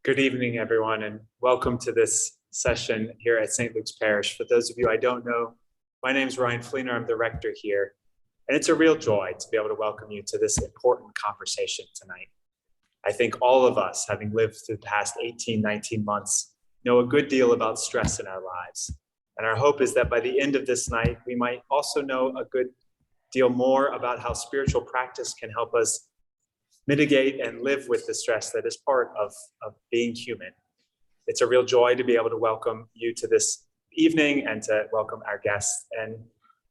Good evening, everyone, and welcome to this session here at St. Luke's Parish. For those of you I don't know, my name is Ryan Fleener. I'm the rector here, and it's a real joy to be able to welcome you to this important conversation tonight. I think all of us, having lived through the past 18, 19 months, know a good deal about stress in our lives. And our hope is that by the end of this night, we might also know a good deal more about how spiritual practice can help us mitigate and live with the stress that is part of being human. It's a real joy to be able to welcome you to this evening and to welcome our guests. And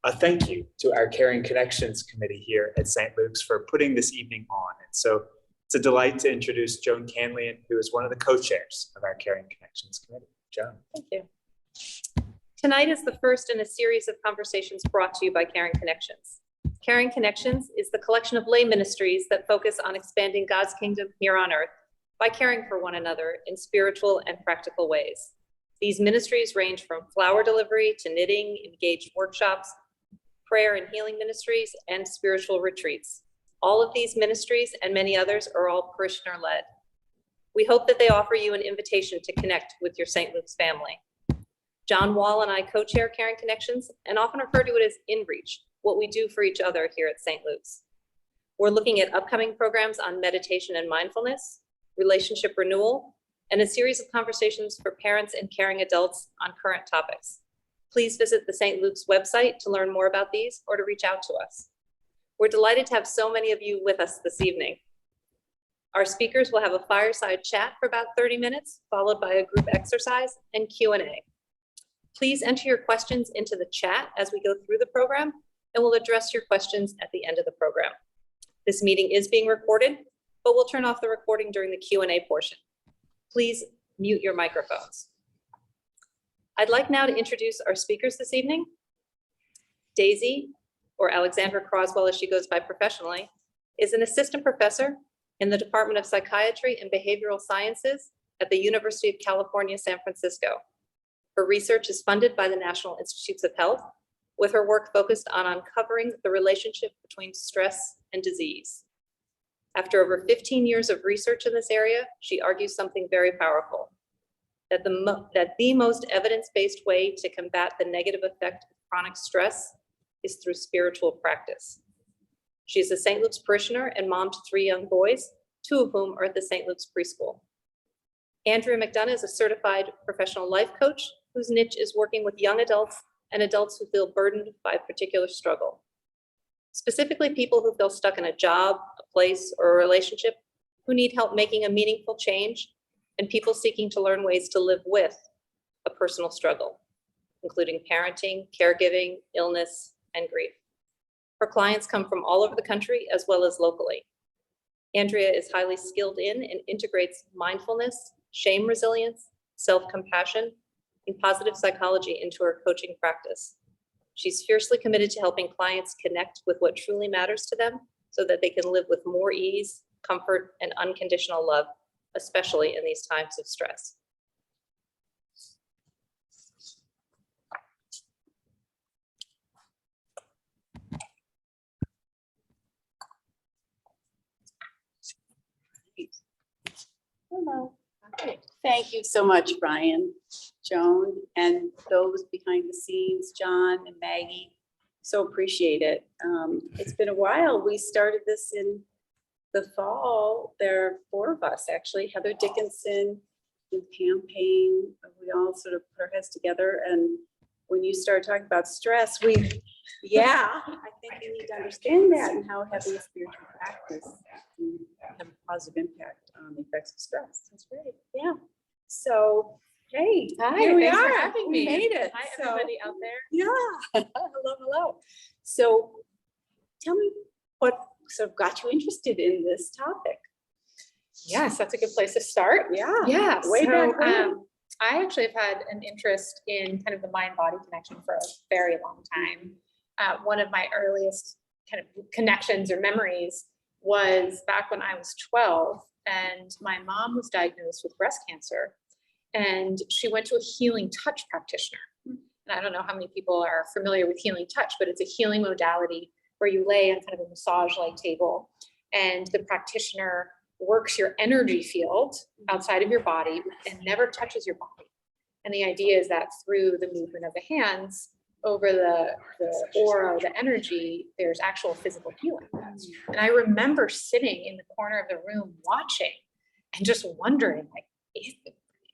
a thank you to our Caring Connections Committee here at St. Luke's for putting this evening on. And so it's a delight to introduce Joan Canlian, who is one of the co-chairs of our Caring Connections Committee. Joan. Thank you. Tonight is the first in a series of conversations brought to you by Caring Connections. Caring Connections is the collection of lay ministries that focus on expanding God's kingdom here on earth by caring for one another in spiritual and practical ways. These ministries range from flower delivery to knitting, engaged workshops, prayer and healing ministries, and spiritual retreats. All of these ministries and many others are all parishioner-led. We hope that they offer you an invitation to connect with your St. Luke's family. John Wall and I co-chair Caring Connections and often refer to it as InReach, what we do for each other here at St. Luke's. We're looking at upcoming programs on meditation and mindfulness, relationship renewal, and a series of conversations for parents and caring adults on current topics. Please visit the St. Luke's website to learn more about these or to reach out to us. We're delighted to have so many of you with us this evening. Our speakers will have a fireside chat for about 30 minutes, followed by a group exercise and Q&A. Please enter your questions into the chat as we go through the program, and we'll address your questions at the end of the program. This meeting is being recorded, but we'll turn off the recording during the Q&A portion. Please mute your microphones. I'd like now to introduce our speakers this evening. Daisy, or Alexandra Crosswell as she goes by professionally, is an assistant professor in the Department of Psychiatry and Behavioral Sciences at the University of California, San Francisco. Her research is funded by the National Institutes of Health, with her work focused on uncovering the relationship between stress and disease. After over 15 years of research in this area, she argues something very powerful, that the most evidence-based way to combat the negative effect of chronic stress is through spiritual practice. She's a St. Luke's parishioner and mom to 3 young boys, 2 of whom are at the St. Luke's preschool. Andrea McDonough is a certified professional life coach whose niche is working with young adults and adults who feel burdened by a particular struggle. Specifically, people who feel stuck in a job, a place, or a relationship, who need help making a meaningful change, and people seeking to learn ways to live with a personal struggle, including parenting, caregiving, illness, and grief. Her clients come from all over the country as well as locally. Andrea is highly skilled in and integrates mindfulness, shame resilience, self-compassion, and positive psychology into her coaching practice. She's fiercely committed to helping clients connect with what truly matters to them so that they can live with more ease, comfort, and unconditional love, especially in these times of stress. Hello. Okay. Thank you so much, Brian, Joan, and those behind the scenes, John and Maggie. So appreciate it. It's been a while. We started this in the fall. There are 4 of us, actually. Heather Dickinson, and Pam Payne. We all sort of put our heads together. And when you start talking about stress, I think you need to understand that and how having a spiritual practice can have a positive impact on the effects of stress. That's great. Yeah. So, hey, Hi, here we thanks are. for having me. We made it. Hi, So, everybody out there. yeah. Hello. So tell me what sort of got you interested in this topic. Yes, that's a good place to start. Yeah. Way back when. I actually have had an interest in kind of the mind-body connection for a very long time. One of my earliest kind of connections or memories was back when I was 12, and my mom was diagnosed with breast cancer, and she went to a healing touch practitioner. And I don't know how many people are familiar with healing touch, but it's a healing modality where you lay on kind of a massage-like table, and the practitioner works your energy field outside of your body and never touches your body. And the idea is that through the movement of the hands over the aura, the energy, there's actual physical healing. And I remember sitting in the corner of the room watching and just wondering, like,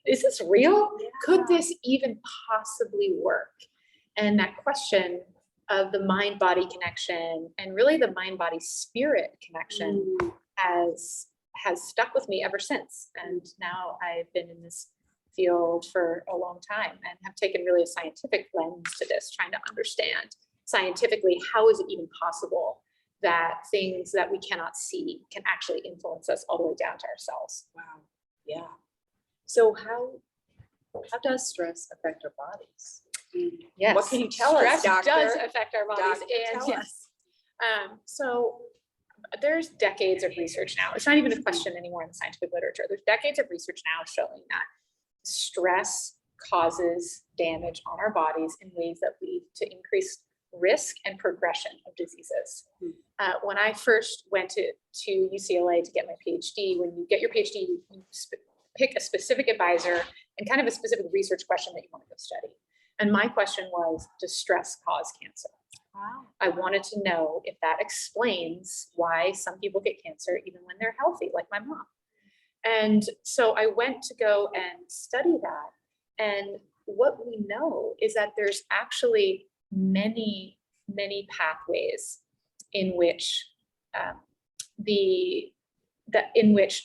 is this real? Could this even possibly work? And that question of the mind-body connection and really the mind-body-spirit connection has stuck with me ever since. And now I've been in this field for a long time and have taken really a scientific lens to this, trying to understand scientifically, how is it even possible that things that we cannot see can actually influence us all the way down to our cells? Wow. Yeah. So how does stress affect our bodies? Yes. What can you tell us, Stress doctor? does affect our bodies. Doctor, And tell yes. So there's decades of research now. It's not even a question anymore in the scientific literature. There's decades of research now showing that stress causes damage on our bodies in ways that lead to increased risk and progression of diseases. When I first went to UCLA to get my PhD, when you get your PhD, you pick a specific advisor and kind of a specific research question that you want to go study. And my question was, does stress cause cancer? Wow. I wanted to know if that explains why some people get cancer even when they're healthy, like my mom. And so I went to go and study that. And what we know is that there's actually many, many pathways in which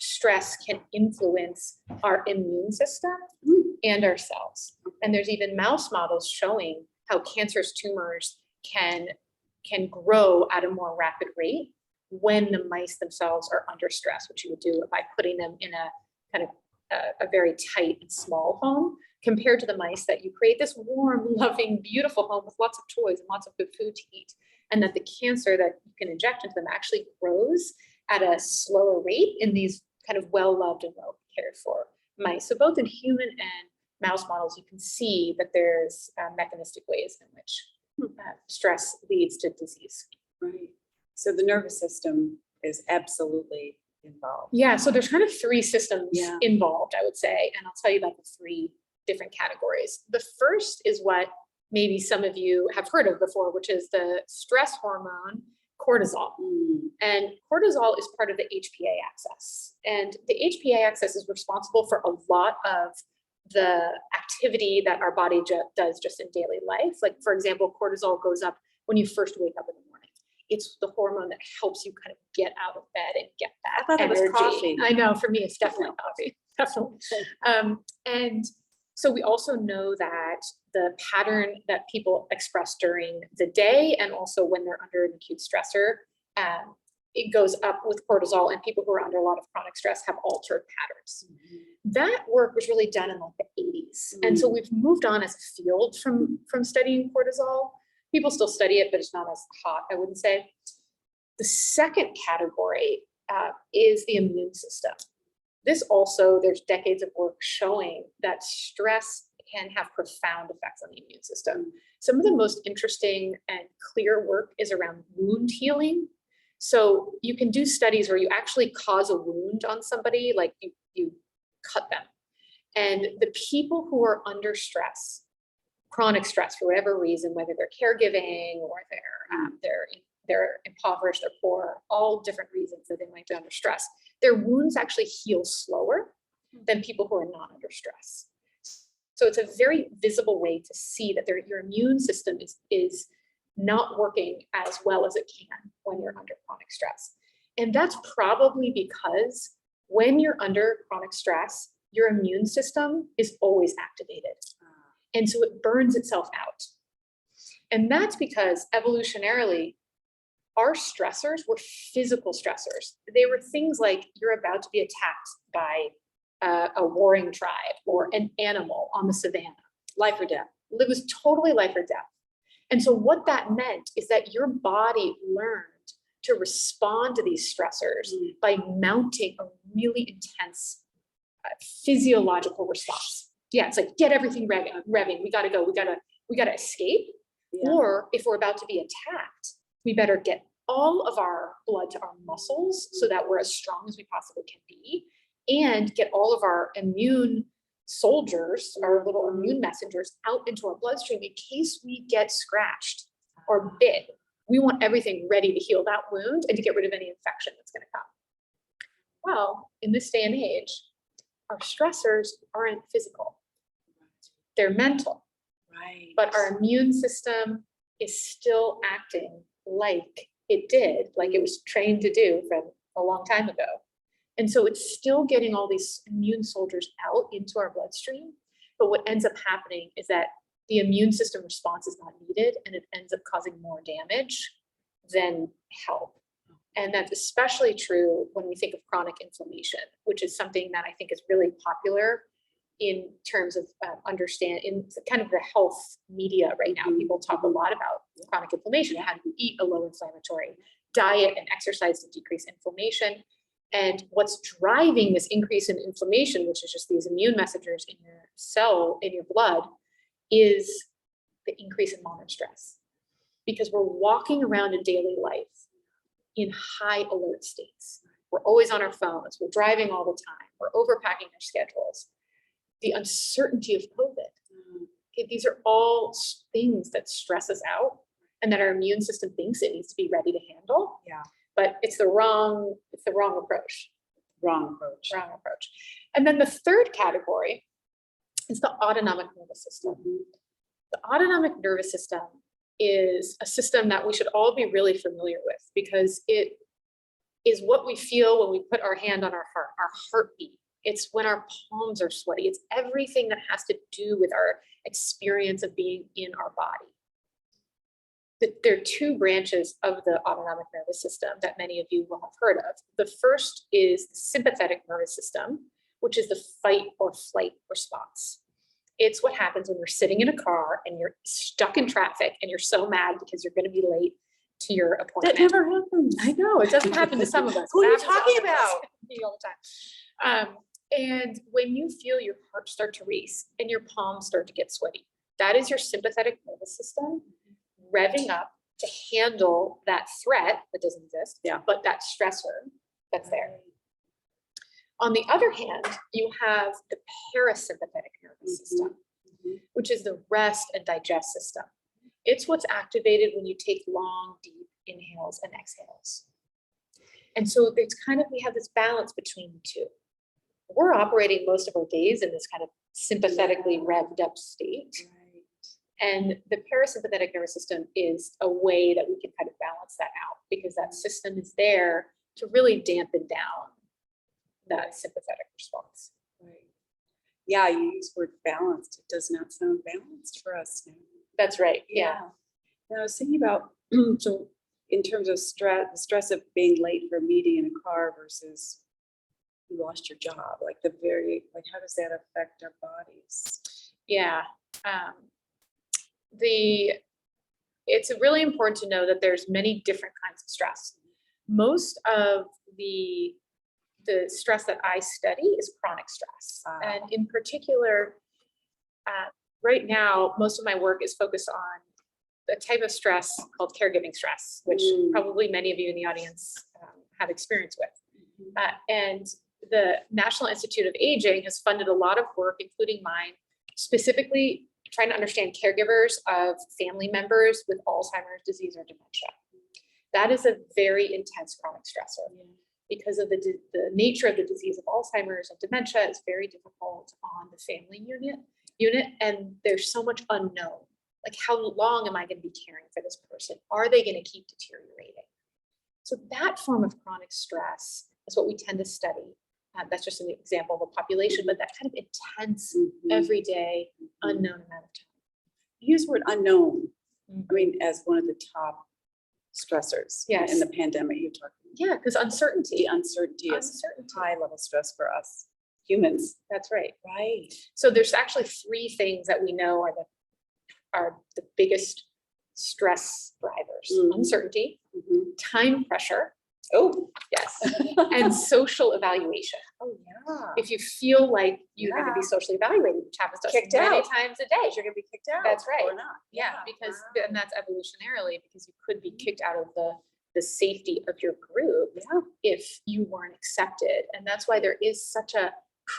stress can influence our immune system and our cells. And there's even mouse models showing how cancerous tumors can grow at a more rapid rate when the mice themselves are under stress, which you would do by putting them in a kind of a very tight and small home, compared to the mice that you create this warm, loving, beautiful home with lots of toys and lots of good food to eat. And that the cancer that you can inject into them actually grows at a slower rate in these kind of well-loved and well-cared for mice. So both in human and mouse models, you can see that there's mechanistic ways in which stress leads to disease. Right. So the nervous system is absolutely involved. Yeah, so there's kind of three systems Yeah. involved, I would say, and I'll tell you about the three different categories. The first is what maybe some of you have heard of before, which is the stress hormone, cortisol. And cortisol is part of the HPA axis. And the HPA axis is responsible for a lot of the activity that our body does just in daily life. Like, for example, cortisol goes up when you first wake up in the morning. It's the hormone that helps you kind of get out of bed and get that I thought it was energy. coffee. I know, for me, it's definitely coffee, definitely. And so we also know that the pattern that people express during the day and also when they're under an acute stressor, it goes up with cortisol, and people who are under a lot of chronic stress have altered patterns. That work was really done in like the 80s. And so we've moved on as a field from studying cortisol. People still study it, but it's not as hot, I wouldn't say. The second category is the immune system. This also, there's decades of work showing that stress can have profound effects on the immune system. Some of the most interesting and clear work is around wound healing. So you can do studies where you actually cause a wound on somebody, like you cut them. And the people who are under stress, chronic stress for whatever reason, whether they're caregiving or they're impoverished, they're poor, all different reasons that they might be under stress, their wounds actually heal slower than people who are not under stress. So it's a very visible way to see that your immune system is not working as well as it can when you're under chronic stress. And that's probably because when you're under chronic stress, your immune system is always activated. And so it burns itself out. And that's because evolutionarily, our stressors were physical stressors. They were things like you're about to be attacked by a warring tribe or an animal on the savannah. Life or death. It was totally life or death. And so what that meant is that your body learned to respond to these stressors by mounting a really intense physiological response. Yeah, it's like, get everything revving. We gotta go, we gotta escape. Yeah. Or if we're about to be attacked, we better get all of our blood to our muscles so that we're as strong as we possibly can be, and get all of our immune soldiers, our little immune messengers out into our bloodstream in case we get scratched or bit. We want everything ready to heal that wound and to get rid of any infection that's going to come. Well, in this day and age, our stressors aren't physical. They're mental. Right. But our immune system is still acting like it did, like it was trained to do from a long time ago. And so it's still getting all these immune soldiers out into our bloodstream. But what ends up happening is that the immune system response is not needed, and it ends up causing more damage than help. And that's especially true when we think of chronic inflammation, which is something that I think is really popular in terms of in kind of the health media right now. People talk a lot about chronic inflammation, how to eat a low inflammatory diet and exercise to decrease inflammation. And what's driving this increase in inflammation, which is just these immune messengers in your blood, is the increase in modern stress. Because we're walking around in daily life in high alert states. We're always on our phones, we're driving all the time, we're overpacking our schedules. The uncertainty of COVID. Okay, these are all things that stress us out and that our immune system thinks it needs to be ready to handle. Yeah. But it's the wrong approach. Wrong approach. Wrong approach. And then the third category is the autonomic nervous system. The autonomic nervous system is a system that we should all be really familiar with, because it is what we feel when we put our hand on our heart, our heartbeat. It's when our palms are sweaty. It's everything that has to do with our experience of being in our body. There are two branches of the autonomic nervous system that many of you will have heard of. The first is the sympathetic nervous system, which is the fight or flight response. It's what happens when you're sitting in a car and you're stuck in traffic and you're so mad because you're going to be late to your appointment. That never happens. I know, it doesn't happen to some of us. Who are It you happens to talking all of us. about? Me all the time. And when you feel your heart start to race and your palms start to get sweaty, that is your sympathetic nervous system revving up to handle that threat that doesn't exist, but that stressor that's there. On the other hand, you have the parasympathetic nervous system, which is the rest and digest system. It's what's activated when you take long, deep inhales and exhales. And so it's kind of, we have this balance between the two. We're operating most of our days in this kind of sympathetically revved up state. And the parasympathetic nervous system is a way that we can kind of balance that out, because that system is there to really dampen down that sympathetic response. Right. Yeah, you use the word balanced. It does not sound balanced for us now. That's right. Yeah. And I was thinking about, so in terms of stress, the stress of being late for a meeting in a car versus you lost your job, like how does that affect our bodies? Yeah. It's really important to know that there's many different kinds of stress. Most of the stress that I study is chronic stress. And in particular, right now, most of my work is focused on a type of stress called caregiving stress, which probably many of you in the audience have experience with. And the National Institute of Aging has funded a lot of work, including mine, specifically trying to understand caregivers of family members with Alzheimer's disease or dementia. That is a very intense chronic stressor. Because of the nature of the disease of Alzheimer's and dementia, it's very difficult on the family unit, and there's so much unknown. Like, how long am I going to be caring for this person? Are they going to keep deteriorating? So that form of chronic stress is what we tend to study. That's just an example of a population, but that kind of intense, everyday, unknown amount of time. You use the word unknown, I mean, as one of the top stressors in the pandemic you're talking about. Yeah, because uncertainty. The uncertainty is high level stress for us humans. That's right. Right. So there's actually three things that we know are the biggest stress drivers: uncertainty, time pressure. Oh, yes. And social evaluation. Oh, yeah. If you feel like you're going to be socially evaluated, which happens to us many times a day. You're going to be kicked out. That's right. Or not. Yeah, because and that's evolutionarily, because you could be kicked out of the the safety of your group if you weren't accepted. And that's why there is such a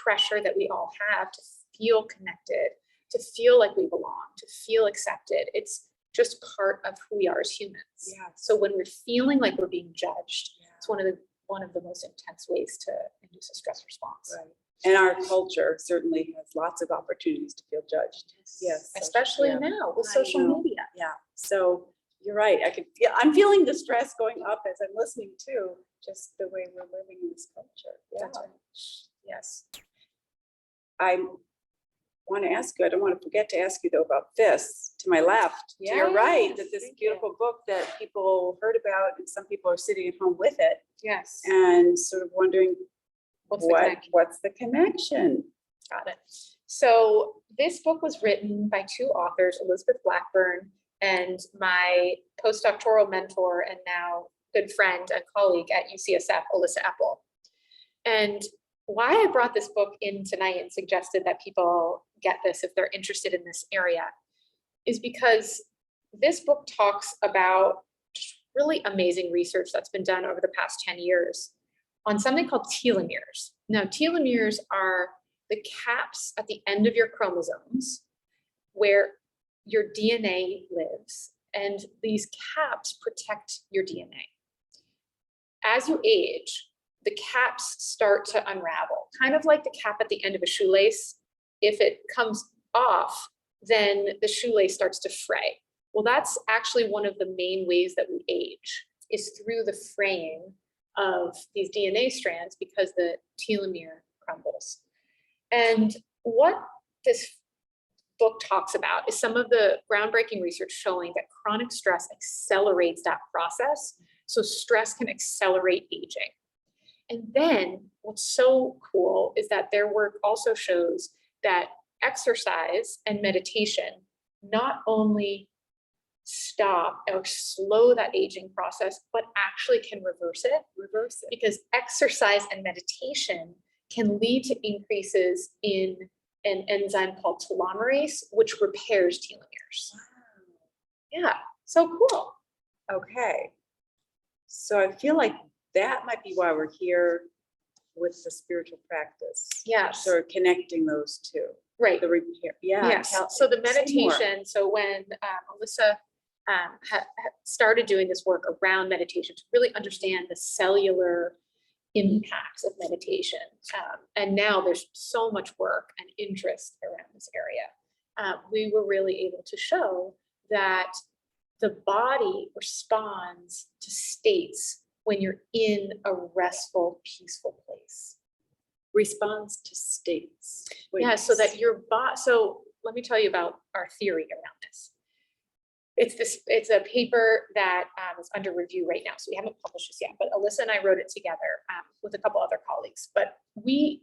pressure that we all have to feel connected, to feel like we belong, to feel accepted. It's just part of who we are as humans. Yeah. So when we're feeling like we're being judged, it's one of the most intense ways to induce a stress response. Right. And our culture certainly has lots of opportunities to feel judged. Yes. Especially Yeah. now with I social know. media. Yeah. So you're right. I'm feeling the stress going up as I'm listening to just the way we're living in this culture. Yeah. That's right. Yes. I want to ask you, I don't want to forget to ask you though about this to my left. You're right, that this Yes, thank you. beautiful book that people heard about and some people are sitting at home with it Yes. and sort of wondering What's the connection? what's the connection? Got it. So this book was written by two authors, Elizabeth Blackburn and my postdoctoral mentor and now good friend and colleague at UCSF, Alyssa Epple. And why I brought this book in tonight and suggested that people get this if they're interested in this area is because this book talks about just really amazing research that's been done over the past 10 years on something called telomeres. Now, telomeres are the caps at the end of your chromosomes where your DNA lives, and these caps protect your DNA. As you age, the caps start to unravel, kind of like the cap at the end of a shoelace. If it comes off, then the shoelace starts to fray. Well, that's actually one of the main ways that we age, is through the fraying of these DNA strands because the telomere crumbles. And what this book talks about is some of the groundbreaking research showing that chronic stress accelerates that process. So stress can accelerate aging. And then what's so cool is that their work also shows that exercise and meditation not only stop or slow that aging process, but actually can reverse it. Because exercise and meditation can lead to increases in an enzyme called telomerase, which repairs telomeres. Wow. Yeah, so cool. Okay. So I feel like that might be why we're here with the spiritual practice. Yes. Sort of connecting those two. Right. The repair. Yeah. Yes. So the say more. meditation, so when Alyssa started doing this work around meditation to really understand the cellular impacts of meditation. And now there's so much work and interest around this area. We were really able to show that the body responds to states when you're in a restful, peaceful place. Responds to states. Yeah, so that your body, so let me tell you about our theory around this. It's a paper that is under review right now. So we haven't published this yet, but Alyssa and I wrote it together with a couple other colleagues. But we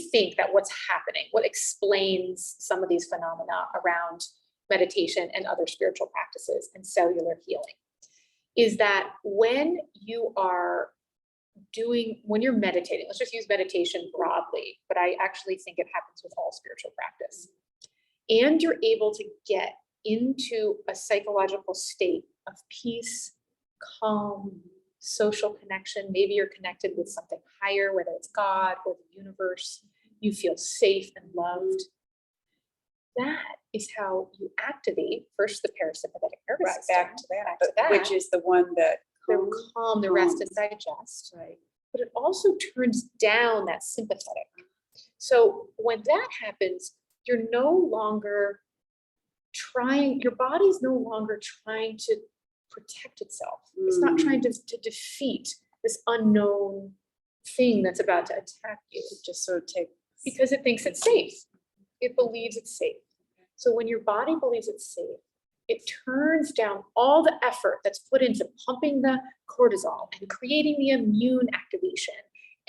think that what's happening, what explains some of these phenomena around meditation and other spiritual practices and cellular healing is that when you're meditating, let's just use meditation broadly, but I actually think it happens with all spiritual practice. And you're able to get into a psychological state of peace, calm, social connection. Maybe you're connected with something higher, whether it's God or the universe. You feel safe and loved. That is how you activate first the parasympathetic nervous system. Back to that, which is the one that calm, the rest and digest. Right. But it also turns down that sympathetic. So when that happens, you're no longer your body's no longer trying to protect itself. It's not trying to defeat this unknown thing that's about to attack you. It just sort of takes, because it thinks it's safe. It believes it's safe. So when your body believes it's safe, it turns down all the effort that's put into pumping the cortisol and creating the immune activation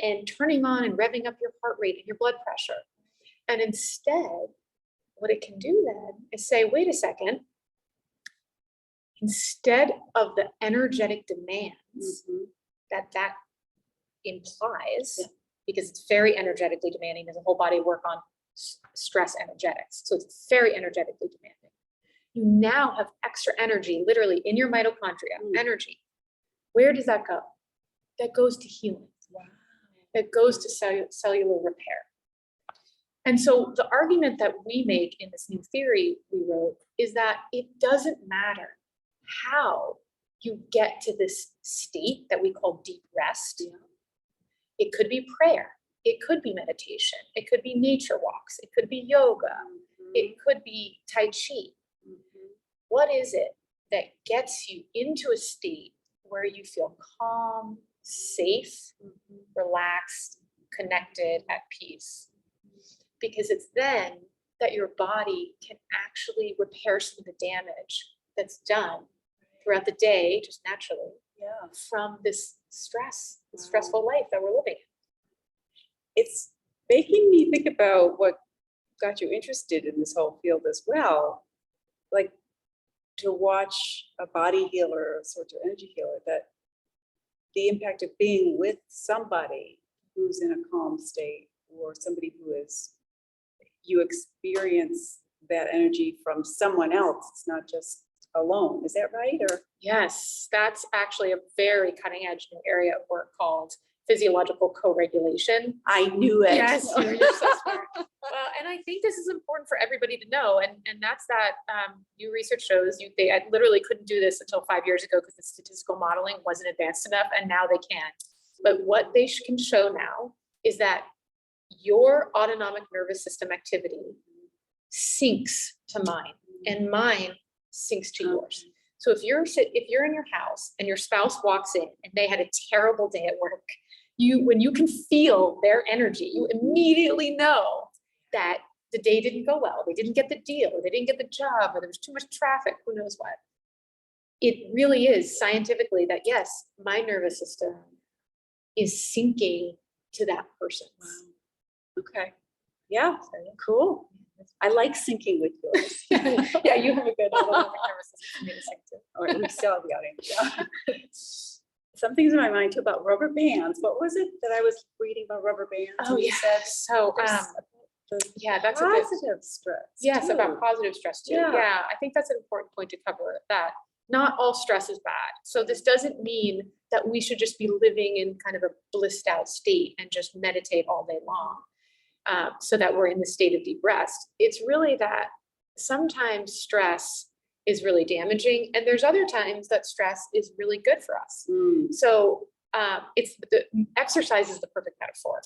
and turning on and revving up your heart rate and your blood pressure. And instead, what it can do then is say, wait a second, instead of the energetic demands that implies, because it's very energetically demanding, there's a whole body of work on stress energetics. So it's very energetically demanding. You now have extra energy, literally in your mitochondria, energy Where does that go? That goes to healing. Wow. That goes to cellular repair. And so the argument that we make in this new theory we wrote is that it doesn't matter how you get to this state that we call deep rest. It could be prayer. It could be meditation. It could be nature walks. It could be yoga. It could be Tai Chi. What is it that gets you into a state where you feel calm, safe, relaxed, connected, at peace? Because it's then that your body can actually repair some of the damage that's done throughout the day, just naturally, from this stress, this stressful life that we're living in. It's making me think about what got you interested in this whole field as well. Like to watch a body healer, a sort of energy healer, that the impact of being with somebody who's in a calm state, or somebody who is, you experience that energy from someone else. It's not just alone. Is that right? Or Yes, that's actually a very cutting edge new area of work called physiological co-regulation. I knew it. Yes, you're so smart. Well, and I think this is important for everybody to know, and that's that new research shows I literally couldn't do this until 5 years ago because the statistical modeling wasn't advanced enough, and now they can. But what they can show now is that your autonomic nervous system activity syncs to mine, and mine syncs to yours. So if you're in your house and your spouse walks in and they had a terrible day at work, when you can feel their energy, you immediately know that the day didn't go well, they didn't get the deal, or they didn't get the job, or there was too much traffic, who knows what. It really is scientifically that yes, my nervous system is syncing to that person's. Wow. Okay. Yeah. Cool. I like syncing with yours. Yeah, you have a good autonomic nervous system for me to sync to. Or we still have the audience. Yeah. Some things in my mind too about rubber bands. What was it that I was reading about rubber bands? Oh, and you said So, yeah, that's a good, positive stress. yes, too. about positive stress too. Yeah. Yeah, I think that's an important point to cover, that not all stress is bad. So this doesn't mean that we should just be living in kind of a blissed out state and just meditate all day long, so that we're in the state of deep rest. It's really that sometimes stress is really damaging, and there's other times that stress is really good for us. So exercise is the perfect metaphor.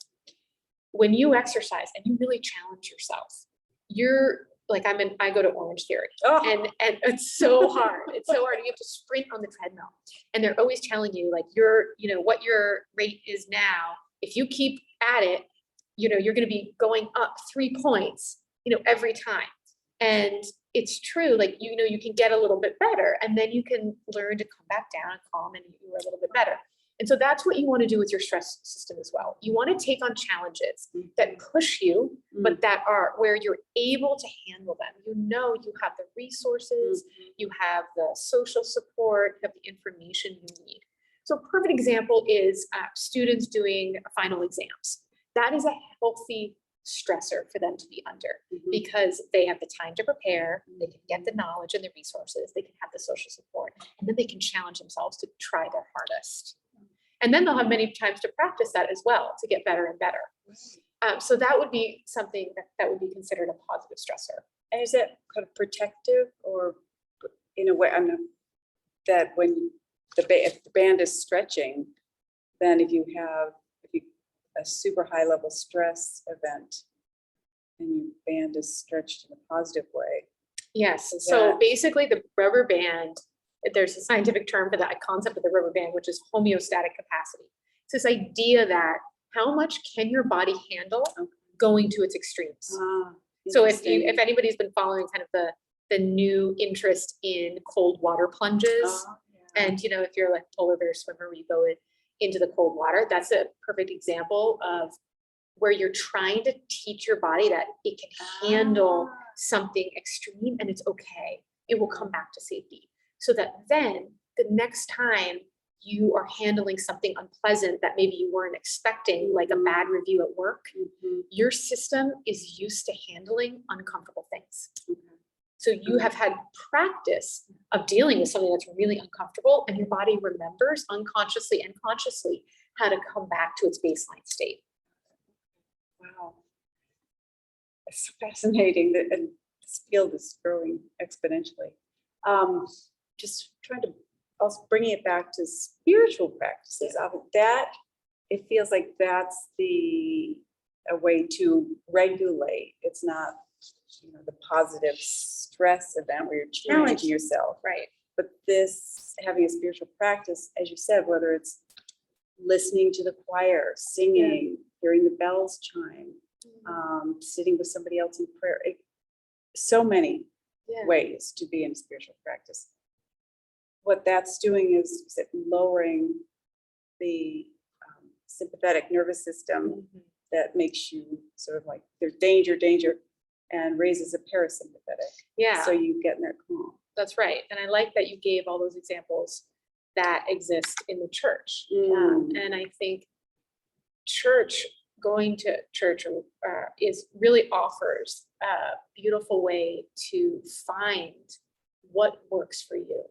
When you exercise and you really challenge yourself, you're like, I go to Orange Theory, and it's so hard. It's so hard. You have to sprint on the treadmill, and they're always telling you like what your rate is now. If you keep at it, you're going to be going up 3 points, every time. And it's true, like, you can get a little bit better, and then you can learn to come back down and calm, and you're a little bit better. And so that's what you want to do with your stress system as well. You want to take on challenges that push you, but that are where you're able to handle them. You have the resources, you have the social support, you have the information you need. So a perfect example is students doing final exams. That is a healthy stressor for them to be under, because they have the time to prepare, they can get the knowledge and the resources, they can have the social support, and then they can challenge themselves to try their hardest. And then they'll have many times to practice that as well to get better and better. So that would be something that would be considered a positive stressor. And is that kind of protective, or in a way, that when if the band is stretching, then if you a super high level stress event and your band is stretched in a positive way. Yes. So basically the rubber band, there's a scientific term for that concept of the rubber band, which is homeostatic capacity. It's this idea that how much can your body handle going to its extremes. So if anybody's been following kind of the new interest in cold water plunges, and if you're like a polar bear swimmer where you go into the cold water, that's a perfect example of where you're trying to teach your body that it can handle something extreme, and it's okay. It will come back to safety. So that then the next time you are handling something unpleasant that maybe you weren't expecting, like a bad review at work, your system is used to handling uncomfortable things. So you have had practice of dealing with something that's really uncomfortable, and your body remembers unconsciously and consciously how to come back to its baseline state. Wow. It's fascinating that and this field is growing exponentially. Just trying to also bring it back to spiritual practices. That it feels like that's a way to regulate. It's not, the positive stress event where you're challenging yourself. Right. But this having a spiritual practice, as you said, whether it's listening to the choir, singing, hearing the bells chime, sitting with somebody else in prayer, so many ways to be in spiritual practice. What that's doing is lowering the sympathetic nervous system that makes you sort of like there's danger, and raises a parasympathetic. Yeah. So you get in that calm. That's right. And I like that you gave all those examples that exist in the church. And I think going to church is really offers a beautiful way to find what works for you.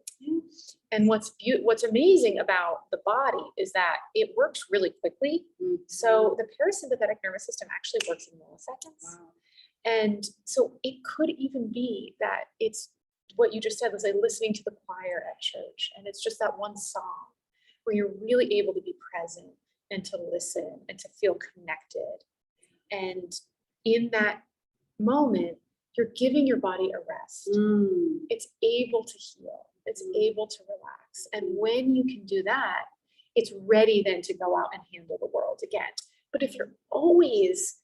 And what's amazing about the body is that it works really quickly. So the parasympathetic nervous system actually works in milliseconds. Wow. And so it could even be that it's what you just said, was like listening to the choir at church. And it's just that one song where you're really able to be present and to listen and to feel connected. And in that moment, you're giving your body a rest. It's able to heal. It's able to relax. And when you can do that, it's ready then to go out and handle the world again. But if you're always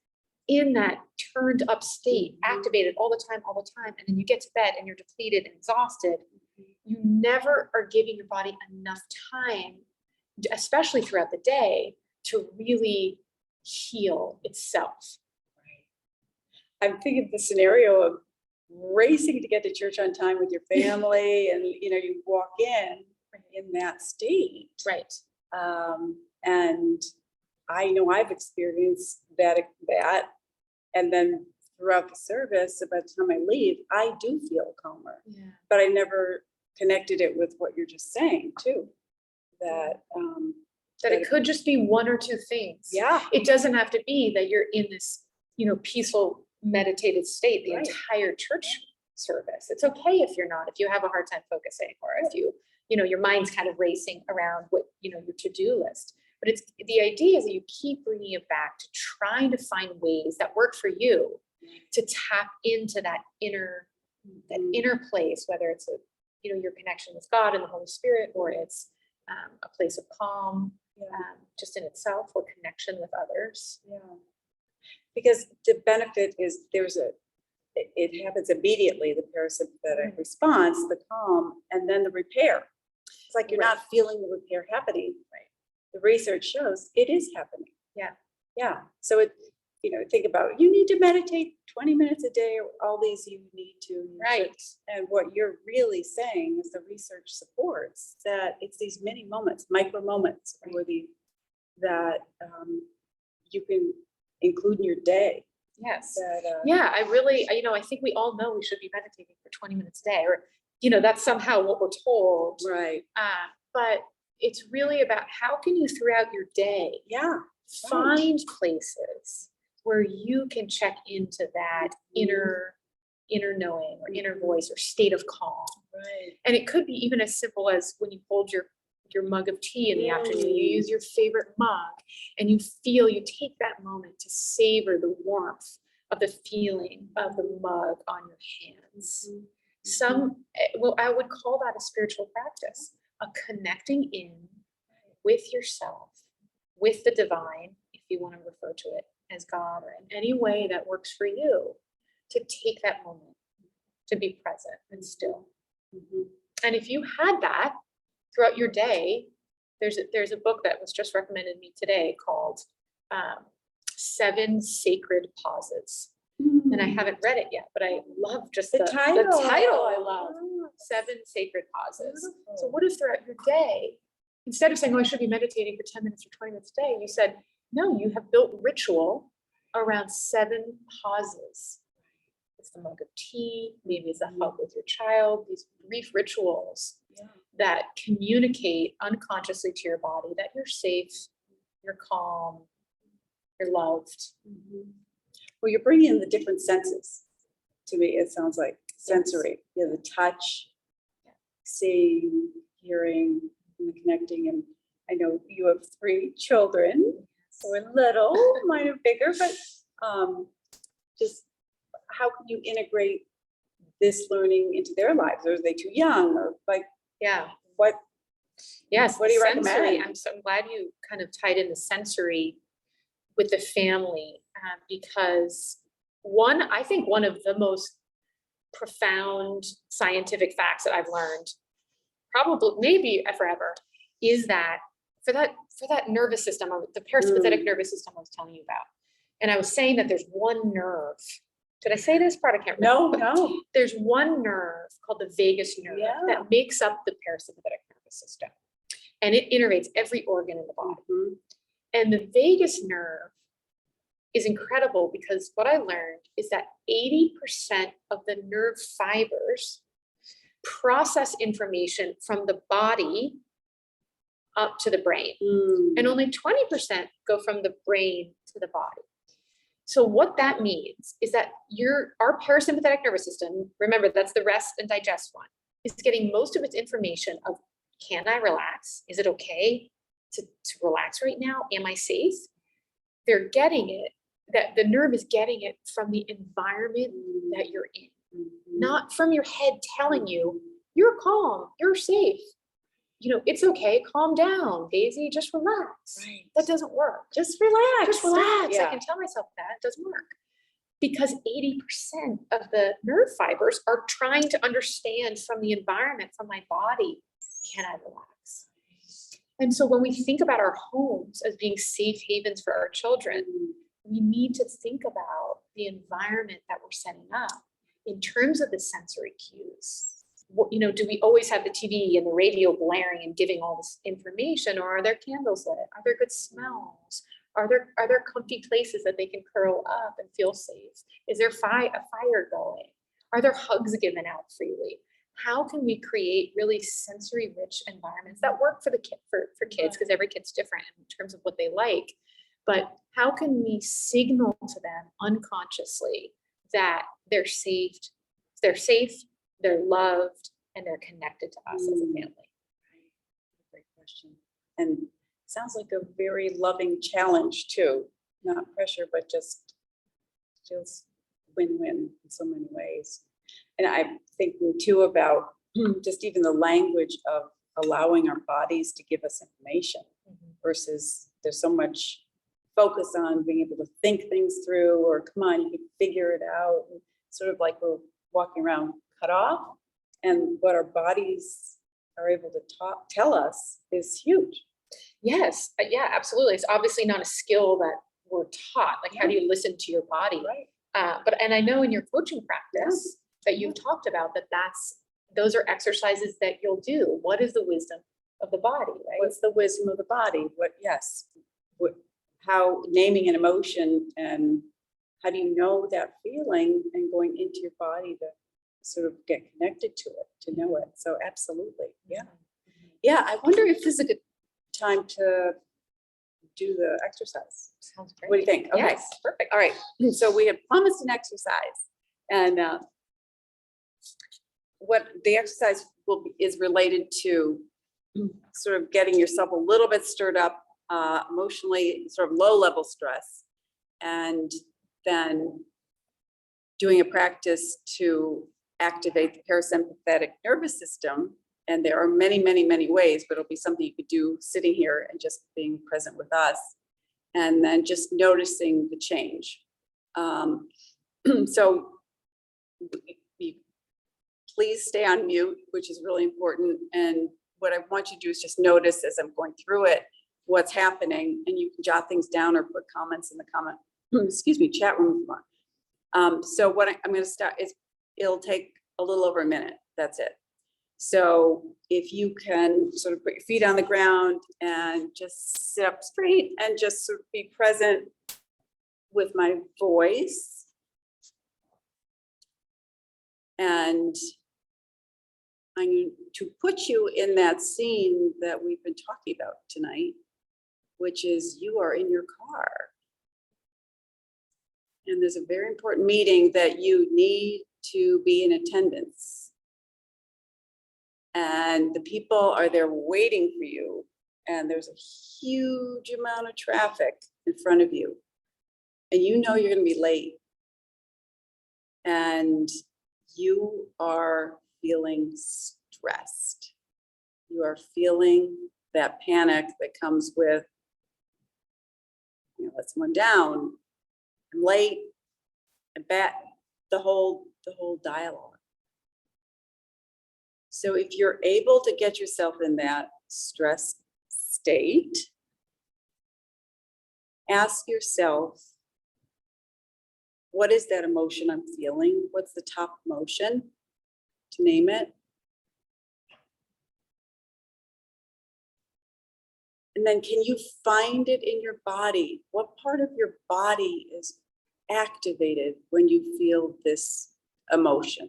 in that turned up state, activated all the time, and then you get to bed and you're depleted and exhausted, you never are giving your body enough time, especially throughout the day, to really heal itself. I'm thinking of the scenario of racing to get to church on time with your family, and you walk in that state. Right. And I know I've experienced that, and then throughout the service, by the time I leave, I do feel calmer. Yeah. But I never connected it with what you're just saying too. That it could just be one or two things. Yeah. It doesn't have to be that you're in this, peaceful, meditative state the entire church service. It's okay if you're not, if you have a hard time focusing, or if your mind's kind of racing around what, your to-do list. But it's the idea is that you keep bringing it back to trying to find ways that work for you to tap into that inner place, whether it's your connection with God and the Holy Spirit, or it's a place of calm, just in itself, or connection with others. Yeah. Because the benefit is it happens immediately, the parasympathetic response, the calm, and then the repair. It's like you're not feeling the repair happening. Right. The research shows it is happening. Yeah. Yeah. So think about it. You need to meditate 20 minutes a day, or all these you need to. Right. And what you're really saying is the research supports that it's these mini moments, micro moments, where that you can include in your day. Yes. That, I think we all know we should be meditating for 20 minutes a day, or, that's somehow what we're told. Right. But it's really about how can you throughout your day find places where you can check into that inner knowing, or inner voice, or state of calm. Right. And it could be even as simple as when you hold your mug of tea in the afternoon, you use your favorite mug, and you take that moment to savor the warmth of the feeling of the mug on your hands. I would call that a spiritual practice, a connecting in with yourself, with the divine, if you want to refer to it as God, or in any way that works for you, to take that moment to be present and still. And if you had that throughout your day, there's a book that was just recommended to me today called 7 Sacred Pauses. And I haven't read it yet, but I love just the title. I love 7 Sacred Pauses. Beautiful. So what if throughout your day, instead of saying, I should be meditating for 10 minutes or 20 minutes a day, you said, no, you have built ritual around 7 pauses. it's the mug of tea, maybe it's a hug with your child, these brief rituals that communicate unconsciously to your body that you're safe, you're calm, you're loved. Well, you're bringing in the different senses. To me, it sounds like sensory. You know, the touch, seeing, hearing, and the connecting. And I know you have 3 children, so a little, mine are bigger, but just how can you integrate this learning into their lives? Or are they too young? Or like, Yeah. what? Yes. What do you sensory. recommend? I'm so glad you kind of tied in the sensory with the family, because I think one of the most profound scientific facts that I've learned, probably maybe forever, is that for that nervous system, or the parasympathetic nervous system I was telling you about, and I was saying that there's one nerve. Did I say this part? I can't remember. No. There's one nerve called the vagus nerve that makes up the parasympathetic nervous system, and it innervates every organ in the body. And the vagus nerve is incredible because what I learned is that 80% of the nerve fibers process information from the body up to the brain, and only 20% go from the brain to the body. So what that means is that our parasympathetic nervous system, remember that's the rest and digest one, is getting most of its information of, can I relax? Is it okay to relax right now? Am I safe? They're getting it, that the nerve is getting it from the environment that you're in, not from your head telling you, you're calm, you're safe. You know, it's okay, calm down, Daisy, just relax. Right. That doesn't work. Just relax. Just relax. Yeah. I can tell myself that. It doesn't work. Because 80% of the nerve fibers are trying to understand from the environment, from my body, can I relax? And so when we think about our homes as being safe havens for our children, we need to think about the environment that we're setting up in terms of the sensory cues. You know, do we always have the TV and the radio blaring and giving all this information, or are there candles lit? Are there good smells? Are there comfy places that they can curl up and feel safe? Is there a fire going? Are there hugs given out freely? How can we create really sensory rich environments that work for for kids, because every kid's different in terms of what they like, but how can we signal to them unconsciously that they're safe, they're loved, and they're connected to us as a family? Great question. And sounds like a very loving challenge too. Not pressure, but just feels win-win in so many ways. And I'm thinking too about just even the language of allowing our bodies to give us information versus there's so much focus on being able to think things through, or come on, you can figure it out. And sort of like we're walking around cut off, and what our bodies are able to tell us is huge. Yes, yeah, absolutely. It's obviously not a skill that we're taught. Like, how do you listen to your body? Right. But I know in your coaching practice that you've talked about those are exercises that you'll do. What is the wisdom of the body, right? What's the wisdom of the body? How naming an emotion, and how do you know that feeling and going into your body to sort of get connected to it, to know it. So absolutely. Yeah. Yeah. I wonder if this is a good time to do the exercise. Sounds great. What do you think? Okay. Yes, perfect. All right. So we had promised an exercise, and what the exercise is related to sort of getting yourself a little bit stirred up emotionally, sort of low level stress, and then doing a practice to activate the parasympathetic nervous system. And there are many, many, many ways, but it'll be something you could do sitting here and just being present with us, and then just noticing the change. So please stay on mute, which is really important. And what I want you to do is just notice as I'm going through it, what's happening, and you can jot things down or put comments in the chat room if you want. So what I'm going to start is, it'll take a little over a minute. That's it. So if you can sort of put your feet on the ground and just sit up straight and just sort of be present with my voice. And I'm going to put you in that scene that we've been talking about tonight, which is you are in your car. And there's a very important meeting that you need to be in attendance. And the people are there waiting for you. And there's a huge amount of traffic in front of you. And you know you're going to be late. And you are feeling stressed. You are feeling that panic that comes with, let someone down, I'm late, and the whole dialogue. So if you're able to get yourself in that stress state, ask yourself, what is that emotion I'm feeling? What's the top emotion? To name it. And then can you find it in your body? What part of your body is activated when you feel this emotion?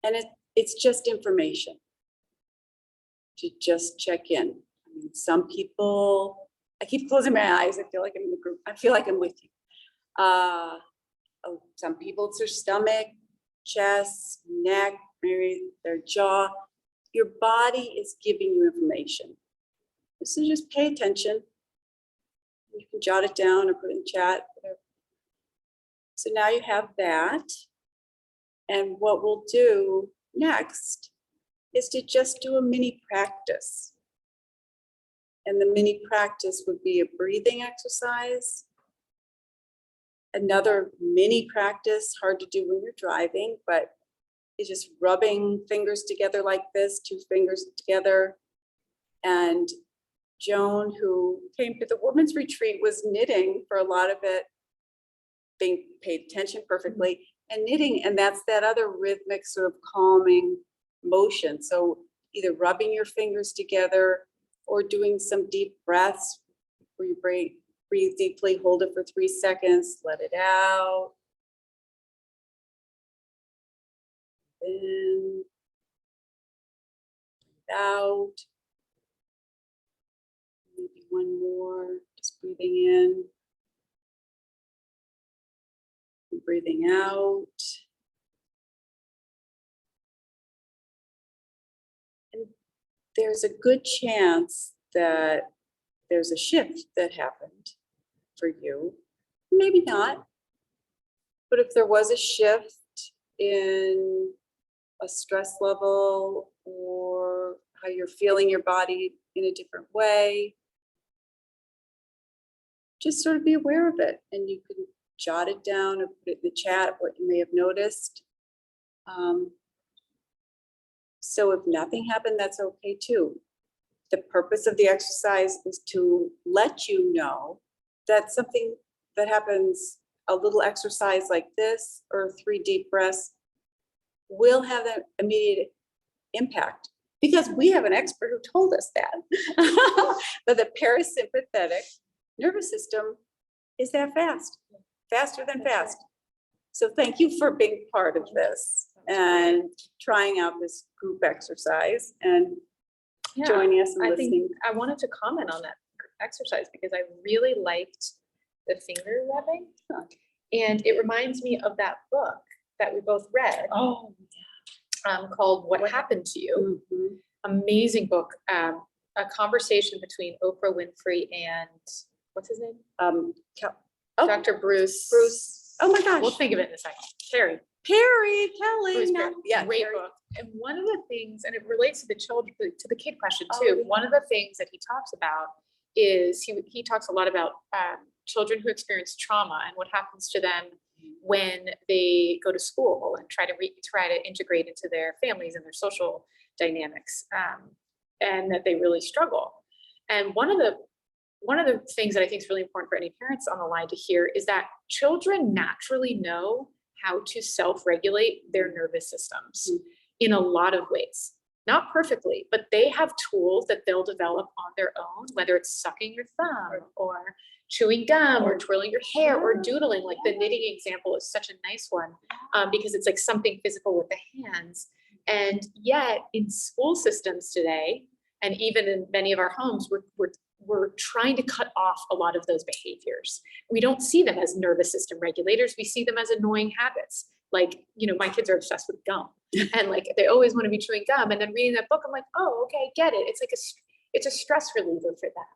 And it's just information to just check in. I mean, some people, I keep closing my eyes. I feel like I'm in the group. I feel like I'm with you. Some people, it's their stomach, chest, neck, maybe their jaw. Your body is giving you information. So just pay attention. You can jot it down or put it in chat, whatever. So now you have that. And what we'll do next is to just do a mini practice. And the mini practice would be a breathing exercise. Another mini practice, hard to do when you're driving, but it's just rubbing fingers together like this, 2 fingers together. And Joan, who came to the women's retreat, was knitting for a lot of it, being paid attention perfectly, and knitting, and that's that other rhythmic sort of calming motion. So either rubbing your fingers together or doing some deep breaths where you breathe deeply, hold it for 3 seconds, let it out. In, out. Maybe one more, just breathing in. And breathing out. And there's a good chance that there's a shift that happened for you. Maybe not. But if there was a shift in a stress level or how you're feeling your body in a different way, just sort of be aware of it, and you can jot it down or put it in the chat what you may have noticed. So if nothing happened, that's okay too. The purpose of the exercise is to let you know that something that happens, a little exercise like this or 3 deep breaths, will have an immediate impact, because we have an expert who told us that. But the parasympathetic nervous system is that fast, faster than fast. So thank you for being part of this and trying out this group exercise and joining us and I listening. think I wanted to comment on that exercise because I really liked the finger rubbing. And it reminds me of that book that we both read. Oh, Called What Happened to You. mm-hmm. Amazing book. A conversation between Oprah Winfrey and what's his name? Dr. Bruce. Oh my gosh. We'll think of it in a second. Terry. Perry Kelly. Bruce no, Perry. yeah, Great Perry. book. And one of the things, and it relates to the children, to the kid question Oh, too. yeah. One of the things that he talks about is he talks a lot about children who experience trauma and what happens to them when they go to school and try to integrate into their families and their social dynamics, and that they really struggle. And one of the things that I think is really important for any parents on the line to hear is that children naturally know how to self-regulate their nervous systems in a lot of ways. not perfectly, but they have tools that they'll develop on their own, whether it's sucking your thumb or chewing gum or twirling your hair or doodling. Like the knitting example is such a nice one, because it's like something physical with the hands. And yet in school systems today, and even in many of our homes, we're trying to cut off a lot of those behaviors. We don't see them as nervous system regulators. We see them as annoying habits. Like, my kids are obsessed with gum and like, they always want to be chewing gum. And then reading that book, I'm like, oh, okay, I get it. It's like it's a stress reliever for them.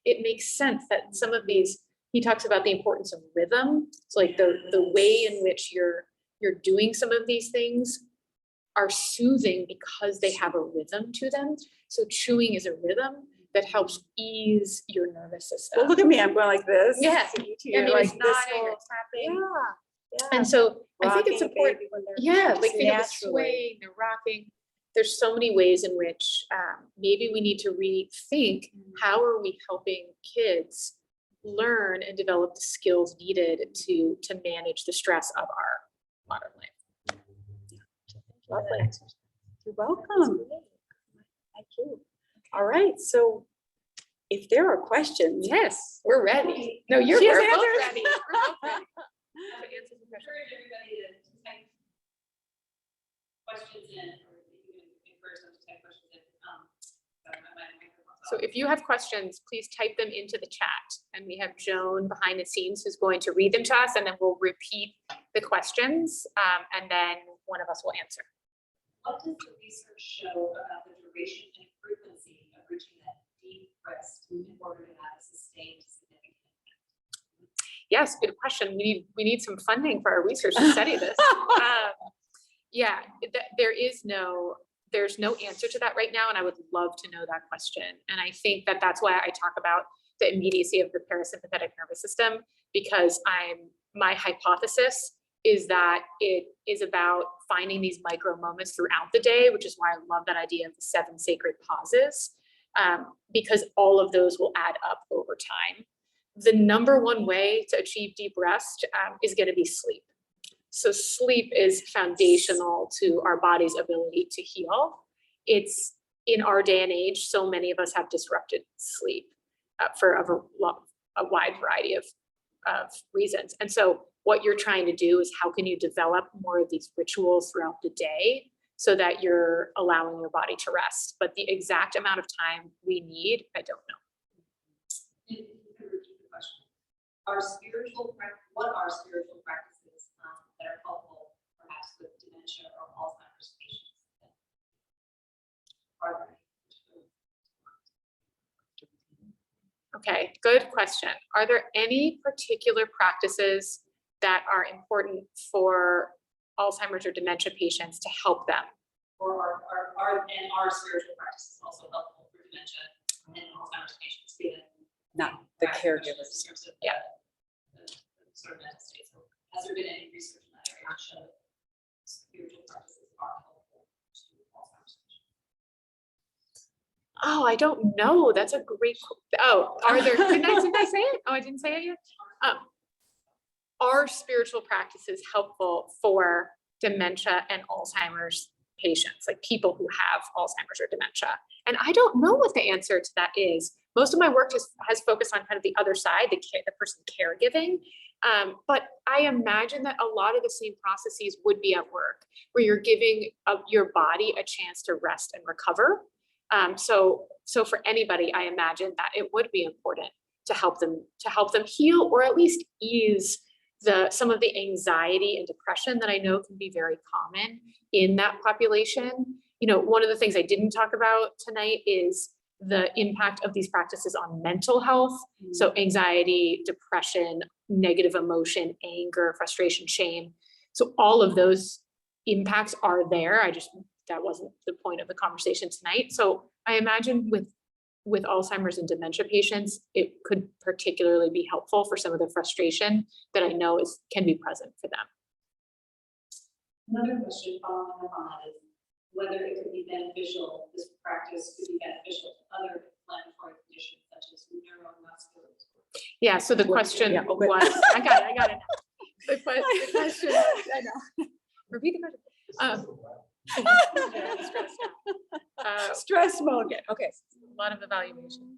It makes sense that some of these, he talks about the importance of rhythm. So like the way in which you're doing some of these things are soothing because they have a rhythm to them. So chewing is a rhythm that helps ease your nervous system. Well, look at me, I'm going like this. Yeah. You're like this whole, tapping. yeah. And so I think it's Rocking a important. baby when they're Yeah, just like they have the naturally. swaying, the rocking. There's so many ways in which maybe we need to rethink how are we helping kids learn and develop the skills needed to manage the stress of our modern life. Lovely. You're welcome. Thank you. All right, so if there are questions. Yes, we're ready. No, we're She has both answers. ready. We're both ready. To answer the question. Encourage everybody to type questions in, or you can encourage them to type questions in. Sorry, my microphone's So off. if you have questions, please type them into the chat, and we have Joan behind the scenes who's going to read them to us, and then we'll repeat the questions, and then one of us will answer. What does the research show about the duration and frequency of reaching that deep rest in order to have a sustained significant impact? Yes, good question. We need some funding for our research to study this. Yeah, there's no answer to that right now, and I would love to know that question. And I think that's why I talk about the immediacy of the parasympathetic nervous system, because my hypothesis is that it is about finding these micro moments throughout the day, which is why I love that idea of the 7 sacred pauses, because all of those will add up over time. The number one way to achieve deep rest is going to be sleep. So sleep is foundational to our body's ability to heal. It's in our day and age, so many of us have disrupted sleep for a wide variety of reasons. And so what you're trying to do is how can you develop more of these rituals throughout the day so that you're allowing your body to rest. But the exact amount of time we need, I don't know. You can repeat the question. What are spiritual practices that are helpful, perhaps with dementia or Alzheimer's patients? Are there? Okay, good question. Are there any particular practices that are important for Alzheimer's or dementia patients to help them? Or are spiritual practices also helpful for dementia and Alzheimer's patients? Not the caregivers. In terms of Yeah. the sort of mental state. So has there been any research in that area to show that spiritual practices are helpful to Alzheimer's patients? Oh, I don't know. That's a great. Are there? Didn't I say it? Oh, I didn't say it yet. Are spiritual practices helpful for dementia and Alzheimer's patients, like people who have Alzheimer's or dementia? And I don't know what the answer to that is. Most of my work has focused on kind of the other side, the person caregiving. But I imagine that a lot of the same processes would be at work, where you're giving your body a chance to rest and recover. So for anybody, I imagine that it would be important to help them heal, or at least ease some of the anxiety and depression that I know can be very common in that population. One of the things I didn't talk about tonight is the impact of these practices on mental health. So anxiety, depression, negative emotion, anger, frustration, shame. So all of those impacts are there. That wasn't the point of the conversation tonight. So I imagine with Alzheimer's and dementia patients, it could particularly be helpful for some of the frustration that I know can be present for them. Another question following up on that is whether it could be beneficial, this practice could be beneficial to other inflammatory conditions such as neuromuscular disorders. Yeah, so the question was, I got it. The question, I know. Repeat the question. I'm stressed Stress mode, okay. A lot of evaluation.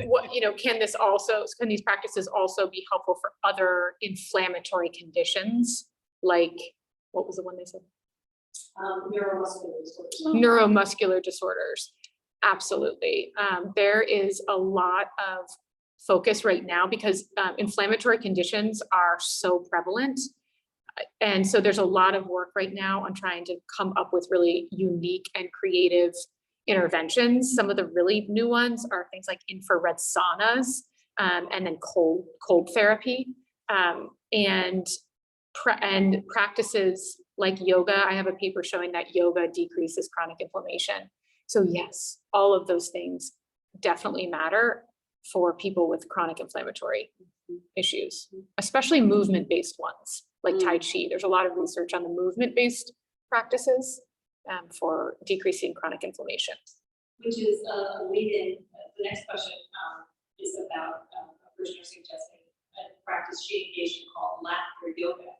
What, can these practices also be helpful for other inflammatory conditions? Like, what was the one they said? Neuromuscular disorders. Neuromuscular disorders. Absolutely. There is a lot of focus right now because inflammatory conditions are so prevalent. And so there's a lot of work right now on trying to come up with really unique and creative interventions. Some of the really new ones are things like infrared saunas, and then cold therapy, and practices like yoga. I have a paper showing that yoga decreases chronic inflammation. So yes, all of those things definitely matter for people with chronic inflammatory issues, especially movement-based ones like Tai Chi. There's a lot of research on the movement-based practices for decreasing chronic inflammation. Which is a lead-in. The next question is about a person suggesting a practice she engaged in called laughter yoga,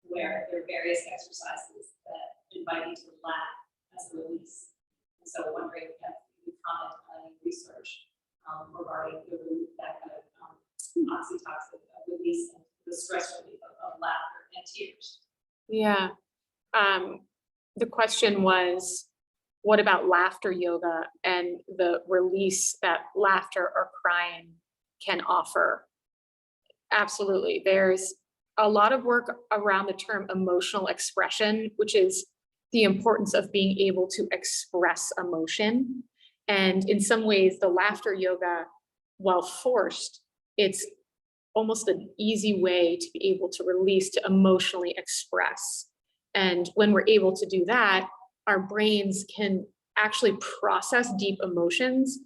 where there are various exercises that invite you to laugh as a release. And so wondering if you could comment on any research regarding that kind of oxytocin release and the stress relief of laughter and tears. Yeah. The question was, what about laughter yoga and the release that laughter or crying can offer? Absolutely. There's a lot of work around the term emotional expression, which is the importance of being able to express emotion. And in some ways, the laughter yoga, while forced, it's almost an easy way to be able to release, to emotionally express. And when we're able to do that, our brains can actually process deep emotions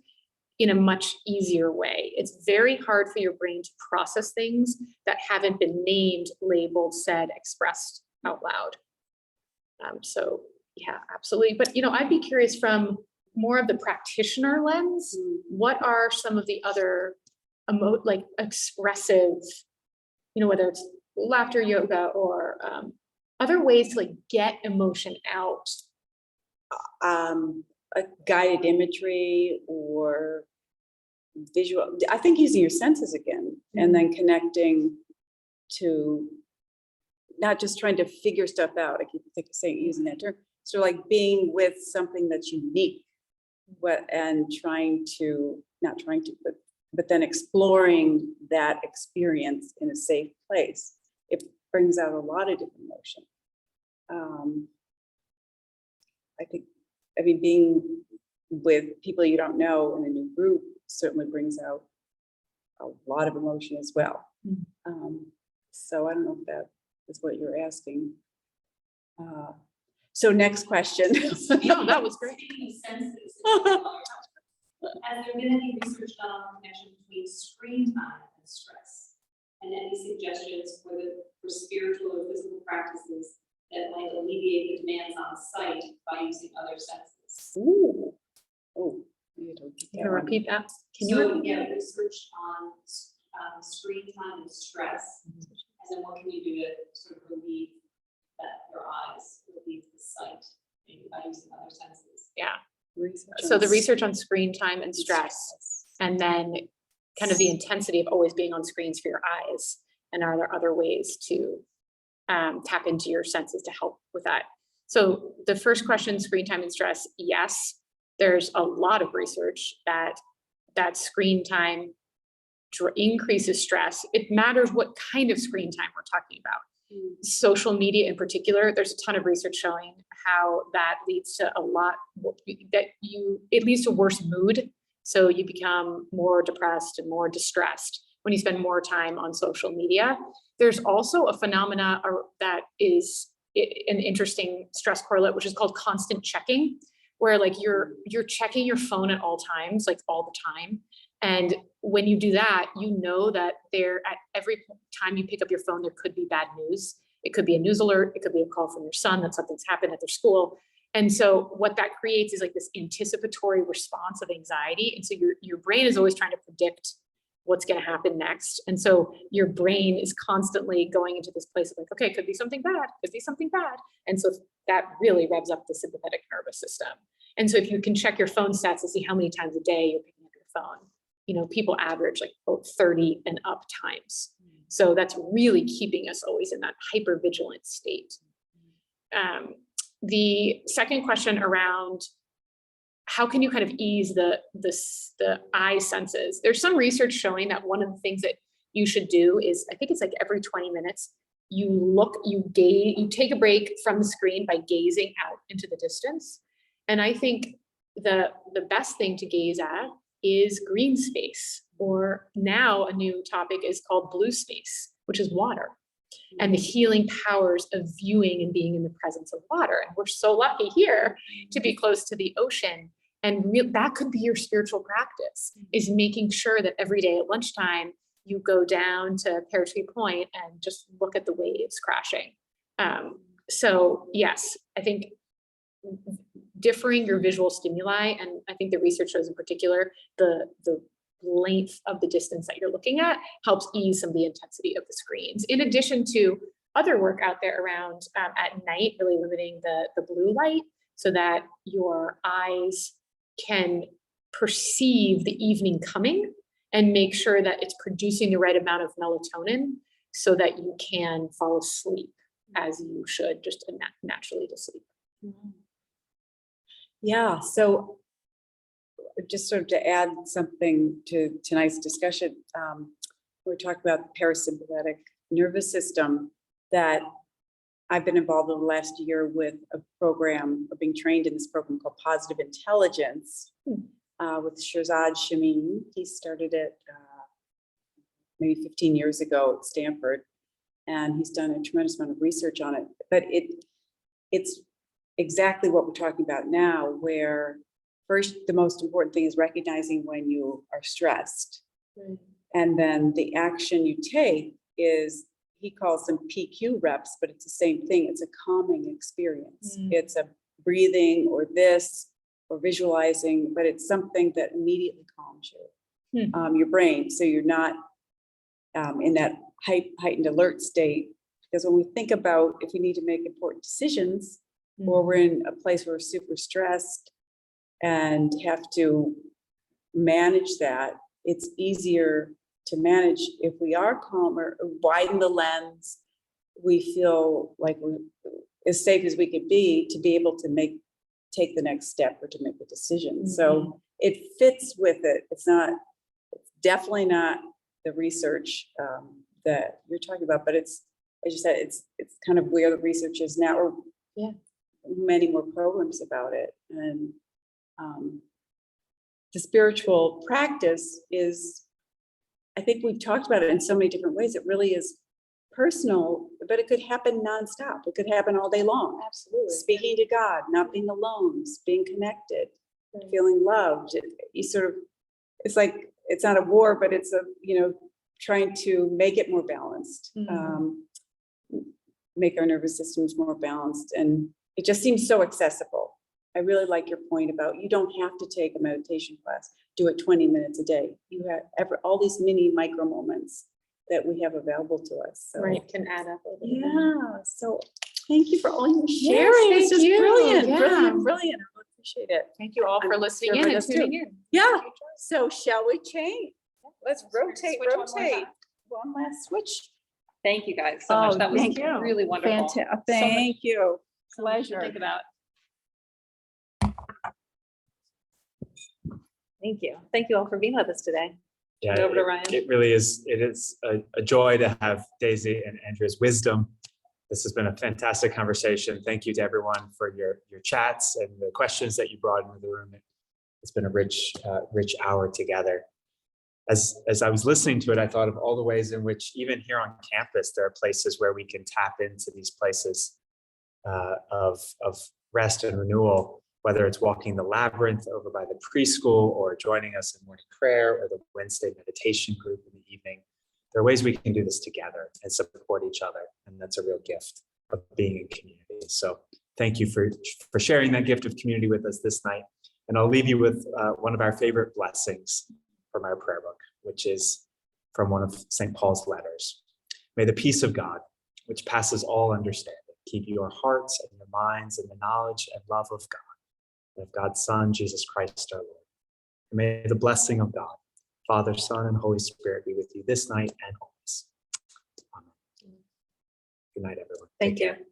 in a much easier way. It's very hard for your brain to process things that haven't been named, labeled, said, expressed out loud. So yeah, absolutely. But I'd be curious from more of the practitioner lens, what are some of the other like expressive, whether it's laughter yoga or other ways to like get emotion out? A guided imagery or visual, I think using your senses again, and then connecting to not just trying to figure stuff out. I keep using that term. So like being with something that's unique, and but then exploring that experience in a safe place. It brings out a lot of different emotion. Being with people you don't know in a new group certainly brings out a lot of emotion as well. So I don't know if that is what you're asking. So next question. No, that was great. Senses. Has there been any research done on the connection between screen time and stress? And any suggestions for spiritual or physical practices that might alleviate the demands on site by using other senses? Ooh. Oh, Can you repeat that? Can you So repeat yeah, research on screen time and stress, and then what can you do to sort of relieve your eyes, relieve the sight, maybe by using other senses? Yeah. So the research on screen time and stress, and then kind of the intensity of always being on screens for your eyes. And are there other ways to tap into your senses to help with that? So the first question, screen time and stress, yes, there's a lot of research that screen time increases stress. It matters what kind of screen time we're talking about. Social media in particular, there's a ton of research showing how that leads to it leads to worse mood. So you become more depressed and more distressed when you spend more time on social media. There's also a phenomena that is an interesting stress correlate, which is called constant checking, where like you're checking your phone at all times, like all the time. And when you do that, that at every time you pick up your phone, there could be bad news. It could be a news alert. It could be a call from your son that something's happened at their school. And so what that creates is like this anticipatory response of anxiety. And so your brain is always trying to predict what's going to happen next. And so your brain is constantly going into this place of like, okay, could be something bad, could be something bad. And so that really revs up the sympathetic nervous system. And so if you can check your phone stats to see how many times a day you're picking up your phone, you know, people average like 30 and up times. So that's really keeping us always in that hypervigilant state. The second question around how can you kind of ease the eye senses? There's some research showing that one of the things that you should do is, I think it's like every 20 minutes, you take a break from the screen by gazing out into the distance. And I think the best thing to gaze at is green space, or now a new topic is called blue space, which is water. And the healing powers of viewing and being in the presence of water. And we're so lucky here to be close to the ocean. And that could be your spiritual practice, is making sure that every day at lunchtime, you go down to Pear Tree Point and just look at the waves crashing. So yes, I think differing your visual stimuli, and I think the research shows in particular, the length of the distance that you're looking at helps ease some of the intensity of the screens, in addition to other work out there around at night, really limiting the blue light so that your eyes can perceive the evening coming and make sure that it's producing the right amount of melatonin so that you can fall asleep as you should, just naturally to sleep. Yeah, so just sort of to add something to tonight's discussion, we're talking about the parasympathetic nervous system, that I've been involved in the last year with a program, or being trained in this program called Positive Intelligence with Shirzad Chamine. He started it maybe 15 years ago at Stanford, and he's done a tremendous amount of research on it. But it's exactly what we're talking about now, where first, the most important thing is recognizing when you are stressed. And then the action you take is, he calls them PQ reps, but it's the same thing. It's a calming experience. It's a breathing or this, or visualizing, but it's something that immediately calms you, your brain. So you're not in that heightened alert state. Because when we think about if we need to make important decisions, or we're in a place where we're super stressed and have to manage that, it's easier to manage if we are calmer, widen the lens. We feel like we're as safe as we could be to be able to take the next step or to make a decision. So it fits with it. It's definitely not the research that you're talking about, but it's, as you said, it's kind of where the research is now, or many more programs about it. And the spiritual practice is, I think we've talked about it in so many different ways. It really is personal, but it could happen nonstop. It could happen all day long. Absolutely. Speaking to God, not being alone, being connected, feeling loved. It's like, it's not a war, but it's trying to make it more balanced, make our nervous systems more balanced. And it just seems so accessible. I really like your point about, you don't have to take a meditation class, do it 20 minutes a day. You have all these mini micro moments that we have available to us. So. Right, can add up. Yeah, so thank you for all your Yes, sharing. It's thank just you. brilliant, Yeah. brilliant. I really appreciate it. Thank you all for I'm listening sure in and others tuning too. in. Yeah, so shall we change? Let's Switch one more rotate. time. One last switch. Thank you guys so much. That was thank you. really wonderful. Thank you. So much to Pleasure. think about. Thank you. Thank you all for being with us today. Yeah, Over to Ryan. It really is. It is a joy to have Daisy and Andrea's wisdom. This has been a fantastic conversation. Thank you to everyone for your chats and the questions that you brought into the room. It's been a rich hour together. As I was listening to it, I thought of all the ways in which even here on campus, there are places where we can tap into these places of rest and renewal, whether it's walking the labyrinth over by the preschool or joining us in morning prayer or the Wednesday meditation group in the evening. There are ways we can do this together and support each other. And that's a real gift of being in community. So thank you for sharing that gift of community with us this night. And I'll leave you with one of our favorite blessings from our prayer book, which is from one of St. Paul's letters. May the peace of God, which passes all understanding, keep your hearts and your minds in the knowledge and love of God, and of God's Son, Jesus Christ our Lord. And may the blessing of God, Father, Son, and Holy Spirit be with you this night and always. Amen. Good night, everyone. Thank Take you. care.